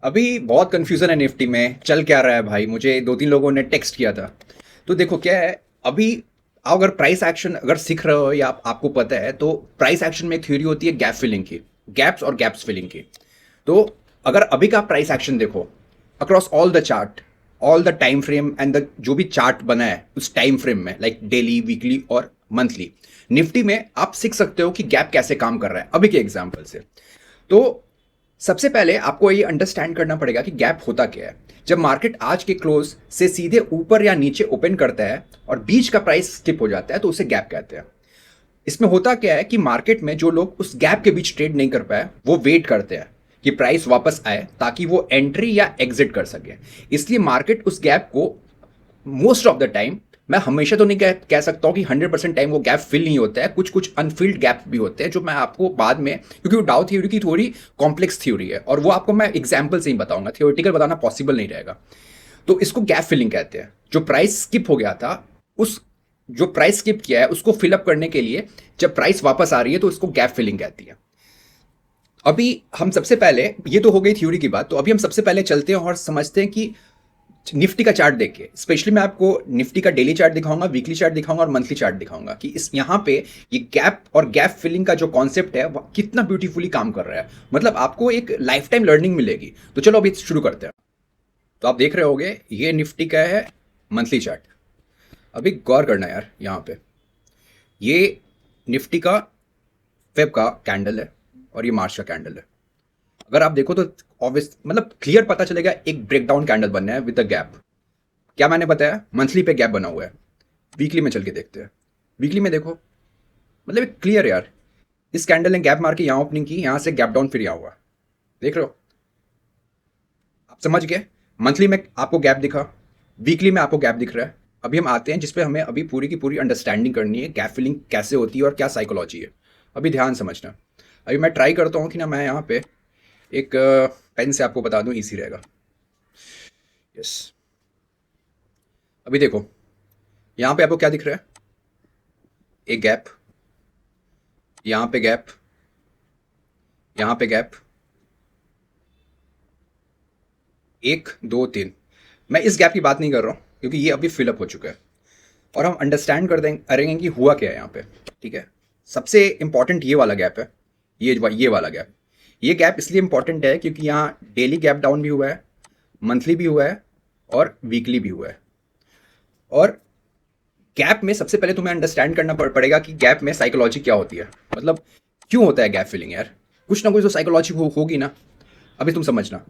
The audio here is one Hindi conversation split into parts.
अभी बहुत कन्फ्यूज़न है निफ्टी में, चल क्या रहा है भाई? मुझे 2-3 लोगों ने टेक्स्ट किया था। तो देखो क्या है, अभी अगर प्राइस एक्शन अगर सीख रहे हो या आपको पता है, तो प्राइस एक्शन में एक थ्योरी होती है गैप फिलिंग की, गैप्स और गैप्स फिलिंग की। तो अगर अभी का प्राइस एक्शन देखो, across all the chart, all the time frame and the जो भी चार्ट बना है उस टाइम फ्रेम में, लाइक डेली, वीकली और मंथली, निफ्टी में आप सीख सकते हो कि गैप कैसे काम कर रहा है अभी के एग्जाम्पल से। तो सबसे पहले आपको ये अंडरस्टैंड करना पड़ेगा कि गैप होता क्या है। जब मार्केट आज के क्लोज से सीधे ऊपर या नीचे ओपन करता है और बीच का प्राइस स्किप हो जाता है, तो उसे गैप कहते हैं। इसमें होता क्या है कि मार्केट में जो लोग उस गैप के बीच ट्रेड नहीं कर पाए, वो वेट करते हैं कि प्राइस वापस आए ताकि वो एंट्री या एग्जिट कर सके। इसलिए मार्केट उस गैप को मोस्ट ऑफ द टाइम, मैं हमेशा तो नहीं कह सकता हूँ कि 100% टाइम वो गैप फिल नहीं होता है, कुछ कुछ अनफिल्ड गैप भी होते हैं जो मैं आपको बाद में, क्योंकि वो डाउ थ्योरी की थोड़ी कॉम्प्लेक्स थ्योरी है और वो आपको मैं एग्जाम्पल से ही बताऊंगा, थियोरेटिकल बताना पॉसिबल नहीं रहेगा। तो इसको गैप फिलिंग कहते हैं। जो प्राइस स्किप हो गया था, उस जो प्राइस स्किप किया है उसको फिलअप करने के लिए जब प्राइस वापस आ रही है तो इसको गैप फिलिंग कहती है। अभी हम सबसे पहले, ये तो हो गई थ्योरी की बात, तो अभी हम सबसे पहले चलते हैं और समझते हैं कि निफ्टी का चार्ट देख के, स्पेशली मैं आपको निफ्टी का डेली चार्ट दिखाऊंगा, वीकली चार्ट दिखाऊंगा और मंथली चार्ट दिखाऊंगा कि इस यहाँ पे ये गैप और गैप फिलिंग का जो कॉन्सेप्ट है वो कितना ब्यूटीफुली काम कर रहा है। मतलब आपको एक लाइफ टाइम लर्निंग मिलेगी। तो चलो अभी शुरू करते हैं। तो आप देख रहे होगे ये निफ्टी का है मंथली चार्ट। अभी गौर करना यार, यहाँ पे ये निफ्टी का फेब का कैंडल है और ये मार्च का कैंडल है। अगर आप देखो तो ऑब्वियस, मतलब क्लियर पता चलेगा एक ब्रेकडाउन कैंडल बनना है विद द गैप। क्या मैंने बताया, मंथली पे गैप बना हुआ है। वीकली में चल के देखते हैं। वीकली में देखो, मतलब क्लियर यार, इस कैंडल ने गैप मार के यहाँ ओपनिंग की, यहाँ से गैप डाउन, फिर यहाँ हुआ। देख रहे हो आप, समझ गए? मंथली में आपको गैप दिखा, वीकली में आपको गैप दिख रहा है। अभी हम आते हैं जिसपे हमें अभी पूरी की पूरी अंडरस्टैंडिंग करनी है, गैप फिलिंग कैसे होती है और क्या साइकोलॉजी है। अभी ध्यान समझना। अभी मैं ट्राई करता हूँ कि ना मैं यहाँ पे एक पेन से आपको बता दूँ, ईजी रहेगा। यस, अभी देखो यहाँ पे आपको क्या दिख रहा है, एक गैप, यहाँ पे गैप, यहाँ पे गैप, 1 2 3। मैं इस गैप की बात नहीं कर रहा हूँ क्योंकि ये अभी फिलअप हो चुका है और हम अंडरस्टैंड कर देंगे करेंगे कि हुआ क्या है यहाँ पे। ठीक है, सबसे इंपॉर्टेंट ये वाला गैप है, ये वाला गैप। ये गैप इसलिए इंपॉर्टेंट है क्योंकि यहाँ डेली गैप डाउन भी हुआ है, मंथली भी हुआ है और वीकली भी हुआ है। और गैप में सबसे पहले तुम्हें अंडरस्टैंड करना पड़ेगा कि गैप में साइकोलॉजी क्या होती है, मतलब क्यों होता है गैप फिलिंग यार। कुछ ना कुछ तो साइकोलॉजी होगी ना। अभी तुम समझना।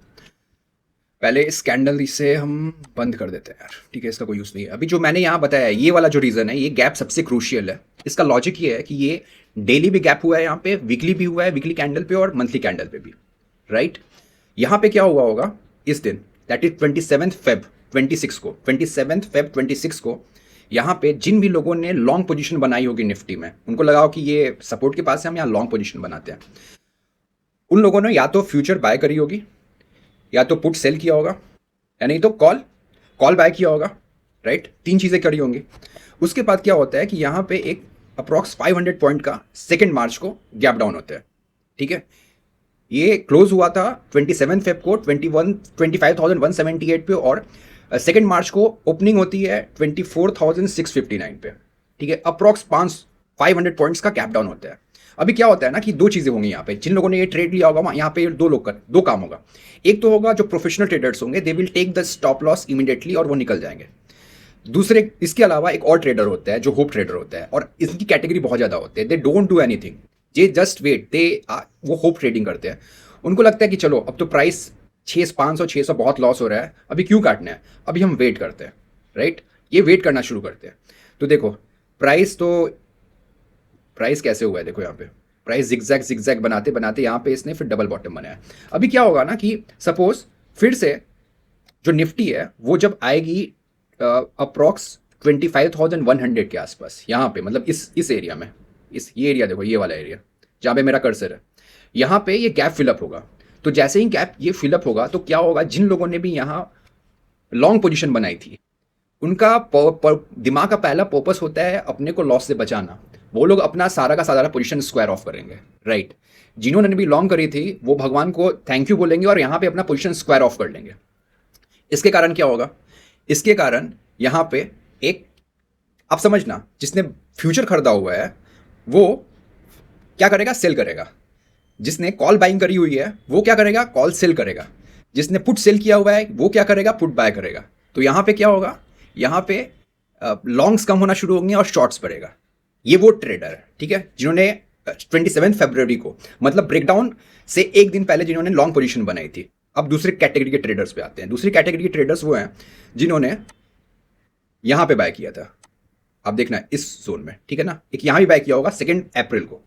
पहले इस कैंडल से हम बंद कर देते हैं यार, ठीक है, इसका कोई यूज़ नहीं है। अभी जो मैंने यहाँ बताया, ये वाला जो रीज़न है, ये गैप सबसे क्रूशियल है। इसका लॉजिक ये है कि ये डेली भी गैप हुआ है यहाँ पे, वीकली भी हुआ है, वीकली कैंडल पे और मंथली कैंडल पे भी, राइट। यहाँ पे क्या हुआ होगा इस दिन, दैट इज 27 फेब 26 को यहाँ पे जिन भी लोगों ने लॉन्ग पोजीशन बनाई होगी निफ्टी में, उनको लगाओ कि ये सपोर्ट के पास है, हम यहाँ लॉन्ग पोजीशन बनाते हैं। उन लोगों ने या तो फ्यूचर बाय करी होगी, या तो पुट सेल किया होगा, या नहीं तो कॉल कॉल बाय किया होगा, राइट। 3 चीज़ें करी होंगी। उसके बाद क्या होता है कि यहाँ पे एक अप्रॉक्स 500 पॉइंट का सेकेंड मार्च को गैप डाउन होता है, ठीक है। ये क्लोज हुआ था 27 फेब को 25,178 पे और सेकेंड मार्च को ओपनिंग होती है 24,659 पे, ठीक है। अप्रॉक्स 500 पॉइंट्स का गैप डाउन होता है। अभी क्या होता है ना कि 2 चीज़ें होंगी यहाँ पे। जिन लोगों ने ये ट्रेड लिया होगा यहाँ पे दो काम होगा। एक तो होगा जो प्रोफेशनल ट्रेडर्स होंगे, they will take the stop loss immediately और वो निकल जाएंगे। दूसरे, इसके अलावा एक और ट्रेडर होता है जो होप ट्रेडर होता है, और इनकी कैटेगरी बहुत ज़्यादा होते हैं। दे डोंट डू एनीथिंग, जे जस्ट वेट, वो होप ट्रेडिंग करते हैं। उनको लगता है कि चलो अब तो प्राइस 500 600 बहुत लॉस हो रहा है, अभी क्यों काटना है, अभी हम वेट करते हैं, राइट। ये वेट करना शुरू करते हैं। तो देखो प्राइस कैसे हुआ है, देखो यहाँ पे प्राइस जिगजैग जिगजैग बनाते बनाते यहाँ पे इसने फिर डबल बॉटम बनाया। अभी क्या होगा ना कि सपोज फिर से जो निफ्टी है वो जब आएगी अप्रॉक्स 25,100 के आसपास, यहाँ पे मतलब इस एरिया में, ये एरिया देखो, ये वाला एरिया जहाँ पे मेरा कर्सर है, यहाँ पे ये गैप फिलअप होगा। तो जैसे ही गैप ये फिलअप होगा तो क्या होगा, जिन लोगों ने भी यहाँ लॉन्ग पोजीशन बनाई थी, उनका दिमाग का पहला पर्पस होता है अपने को लॉस से बचाना। वो लोग अपना सारा का सारा पोजीशन स्क्वायर ऑफ करेंगे, राइट। जिन्होंने भी लॉन्ग करी थी वो भगवान को थैंक यू बोलेंगे और यहाँ पे अपना पोजीशन स्क्वायर ऑफ कर लेंगे। इसके कारण क्या होगा, इसके कारण यहाँ पे एक, आप समझना, जिसने फ्यूचर खरीदा हुआ है वो क्या करेगा, सेल करेगा। जिसने कॉल बाइंग करी हुई है वो क्या करेगा, कॉल सेल करेगा। जिसने पुट सेल किया हुआ है वो क्या करेगा, पुट बाय करेगा। तो यहाँ पे क्या होगा, यहाँ पे लॉन्ग्स कम होना शुरू होंगे और शॉर्ट्स बढ़ेगा। ये वो ट्रेडर है, ठीक है, जिन्होंने 27 फरवरी को, मतलब ब्रेकडाउन से एक दिन पहले जिन्होंने लॉन्ग पोजीशन बनाई थी। अब दूसरे कैटेगरी के ट्रेडर्स पे आते हैं। दूसरी कैटेगरी के ट्रेडर्स वो हैं जिन्होंने यहां पे बाय किया था। आप देखना इस जोन में, ठीक है ना, एक यहां भी बाय किया होगा 2 अप्रैल को,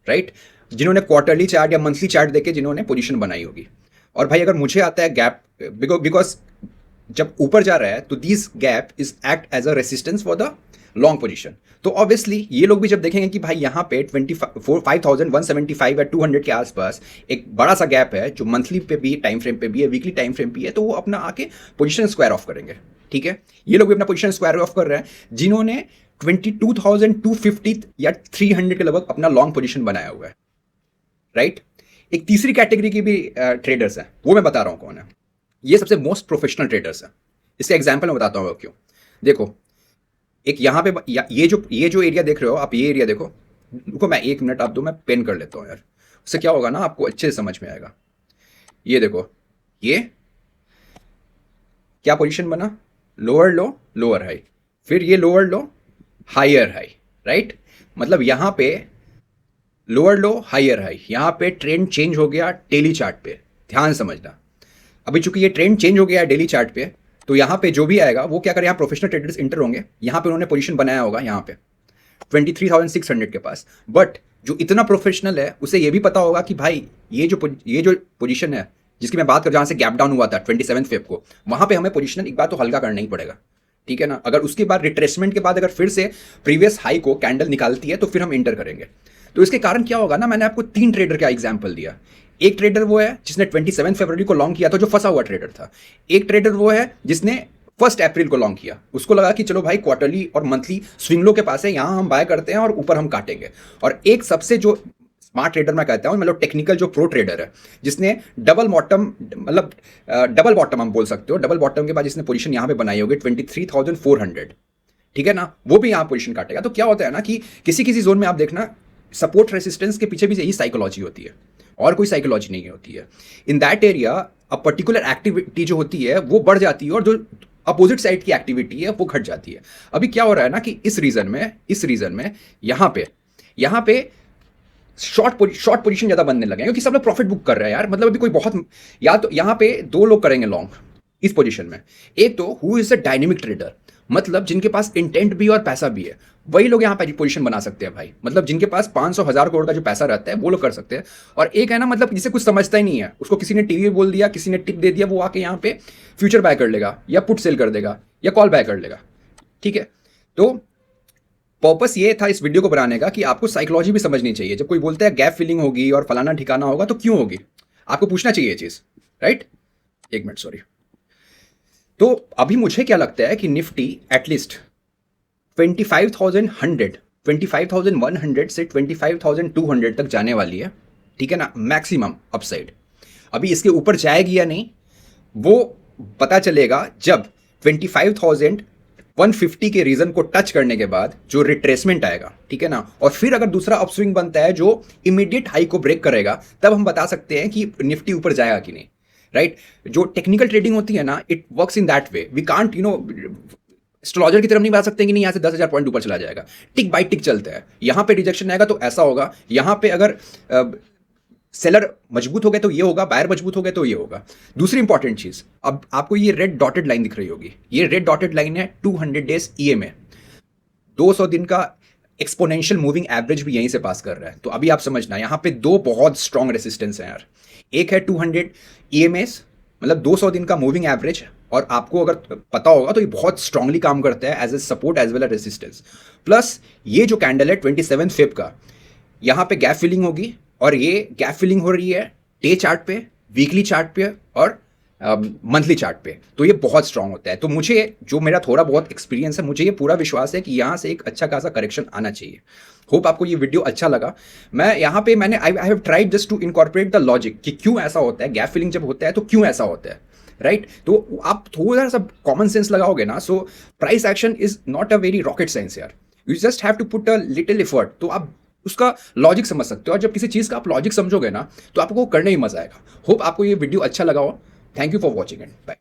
राइट। जिन्होंने क्वार्टरली चार्ट या मंथली चार्ट देके जिन्होंने पोजीशन बनाई होगी। और भाई अगर मुझे आता है गैप, बिकॉज जब ऊपर जा रहा है तो this gap is act as a resistance for the long position. तो ऑब्वियसली ये लोग भी जब देखेंगे कि भाई यहाँ पे 5175 या 200 के आसपास एक बड़ा सा गैप है जो मंथली पे भी, टाइम फ्रेम पे भी है, वीकली टाइम फ्रेम पे है, तो वो अपना आके पोजीशन स्क्वायर ऑफ करेंगे, ठीक है। ये लोग भी अपना पोजीशन स्क्वायर ऑफ कर रहे हैं जिन्होंने 22,250 या 300 के लगभग अपना लॉन्ग पोजीशन बनाया हुआ है, राइट। एक तीसरी कैटेगरी की भी ट्रेडर्स हैं, वो मैं बता रहा हूँ कौन है। ये सबसे मोस्ट प्रोफेशनल ट्रेडर्स हैं। इसका एग्जाम्पल मैं बताता हूँ क्यों। देखो एक यहाँ पे ये जो एरिया देख रहे हो आप, ये एरिया देखो, रुको मैं 1 मिनट आप दो, मैं पेन कर लेता हूँ यार, उससे क्या होगा ना आपको अच्छे से समझ में आएगा। ये देखो, ये क्या पोजीशन बना, लोअर लो लोअर हाई, फिर ये lower low higher high, right. मतलब यहाँ पे लोअर लो हायर हाई, यहाँ पे ट्रेंड चेंज हो गया डेली चार्ट पे, ध्यान समझना। अभी चूंकि ये ट्रेंड चेंज हो गया है डेली चार्ट पे, तो यहाँ पे जो भी आएगा वो क्या करें, यहाँ प्रोफेशनल ट्रेडर्स इंटर होंगे, यहाँ पे उन्होंने पोजीशन बनाया होगा यहाँ पे 23,600 के पास। बट जो इतना प्रोफेशनल है उसे ये भी पता होगा कि भाई ये जो पोजीशन है जिसकी मैं बात कर, जहाँ से गैप डाउन हुआ था 27 फेब को, वहाँ पे हमें पोजीशन एक बार तो हल्का करना ही पड़ेगा, ठीक है ना। अगर उसके बाद रिट्रेसमेंट के बाद अगर फिर से प्रीवियस हाई को कैंडल निकालती है तो फिर हम इंटर करेंगे। तो इसके कारण क्या होगा ना, मैंने आपको 3 ट्रेडर का एग्जाम्पल दिया। एक ट्रेडर वो है जिसने 27 फरवरी को लॉन्ग किया था, जो फंसा हुआ ट्रेडर था। एक ट्रेडर वो है जिसने 1 अप्रैल को लॉन्ग किया, उसको लगा कि चलो भाई क्वार्टरली और मंथली स्विंग लो के पास है, यहां हम बाय करते हैं और ऊपर हम काटेंगे। और एक सबसे जो स्मार्ट ट्रेडर मैं कहता हूं, मतलब टेक्निकल जो प्रो ट्रेडर है, जिसने डबल बॉटम, मतलब डबल बॉटम हम बोल सकते हो, डबल बॉटम के बाद जिसने पोजीशन यहां पे बनाई होगी 23,400, ठीक है ना, वो भी यहां पोजीशन काटेगा। तो क्या होता है ना कि किसी किसी जोन में आप देखना सपोर्ट रेसिस्टेंस के पीछे भी यही साइकोलॉजी होती है और कोई साइकोलॉजी नहीं होती है। In that area a particular activity जो होती है वो बढ़ जाती है और जो अपोजिट साइड की एक्टिविटी है वो घट जाती है। अभी क्या हो रहा है ना कि इस रीजन में यहाँ पे शॉर्ट पोजीशन ज्यादा बनने लगे हैं क्योंकि सब लोग प्रॉफिट बुक कर रहे हैं यार। मतलब अभी कोई बहुत, या तो यहाँ पे 2 लोग करेंगे लॉन्ग इस पोजीशन में। एक तो who is a dynamic trader, मतलब जिनके पास इंटेंट भी और पैसा भी है, वही लोग यहाँ पे पोजीशन बना सकते हैं भाई। मतलब जिनके पास 500,000 करोड़ का जो पैसा रहता है वो लोग कर सकते हैं। और एक है ना, मतलब जिसे कुछ समझता ही नहीं है, उसको किसी ने टीवी बोल दिया, किसी ने टिप दे दिया, वो आके यहाँ पे फ्यूचर बाय कर लेगा या पुट सेल कर देगा या कॉल बाय कर लेगा, ठीक है। तो पर्पस ये था इस वीडियो को बनाने का कि आपको साइकोलॉजी भी समझनी चाहिए। जब कोई बोलता है गैप फिलिंग होगी और फलाना ठिकाना होगा तो क्यों होगी, आपको पूछना चाहिए ये चीज, राइट। 1 minute sorry. तो अभी मुझे क्या लगता है कि निफ्टी एटलीस्ट 25,100 से 25,200 तक जाने वाली है, ठीक है ना, मैक्सिमम अपसाइड। अभी इसके ऊपर जाएगी या नहीं वो पता चलेगा जब 25,150 के रीजन को टच करने के बाद जो रिट्रेसमेंट आएगा, ठीक है ना, और फिर अगर दूसरा अपस्विंग बनता है जो इमीडिएट हाई को ब्रेक करेगा, तब हम बता सकते हैं कि निफ्टी ऊपर जाएगा कि नहीं, राइट। जो टेक्निकल ट्रेडिंग होती है ना, it works in that way. We can't astrologer की तरफ नहीं बता सकते कि नहीं यहाँ से 10,000 पॉइंट ऊपर चला जाएगा, टिक बाय टिक चलता है। यहां पे रिजेक्शन आएगा तो ऐसा होगा, यहां पे अगर सेलर मजबूत हो गए तो ये होगा, बायर मजबूत हो गए तो ये होगा। दूसरी इंपॉर्टेंट चीज, अब आपको ये रेड डॉटेड लाइन दिख रही होगी, ये रेड डॉटेड लाइन है 200 डेज ईएमए, 200 दिन का एक्सपोनेंशियल मूविंग एवरेज भी यहीं से पास कर रहा है। तो अभी आप समझना, यहाँ पे 2 बहुत स्ट्रॉन्ग रेसिस्टेंस है यार। एक है 200 ईएमएस, मतलब 200 दिन का मूविंग एवरेज, और आपको अगर पता होगा तो ये बहुत स्ट्रांगली काम करता है as a support as well as resistance. Plus ये जो कैंडल है 27 फेब का, यहाँ पे गैप फिलिंग होगी, और ये गैप फिलिंग हो रही है डे चार्ट पे, वीकली चार्ट पे और मंथली चार्ट पे, तो ये बहुत स्ट्रांग होता है। तो मुझे जो मेरा थोड़ा बहुत एक्सपीरियंस है, मुझे ये पूरा विश्वास है कि यहाँ से एक अच्छा खासा करेक्शन आना चाहिए। होप आपको ये वीडियो अच्छा लगा। मैं यहाँ पे मैंने I have tried just to incorporate the logic कि क्यों ऐसा होता है, गैप फिलिंग जब होता है तो क्यों ऐसा होता है, राइट तो आप थोड़ा सा कॉमन सेंस लगाओगे ना, so price action is not a very rocket science यार, you just have to put a little effort, तो आप उसका लॉजिक समझ सकते हो। और जब किसी चीज़ का आप लॉजिक समझोगे ना, तो आपको करने ही मजा आएगा। होप आपको ये वीडियो अच्छा लगा हो। Thank you for watching it, bye.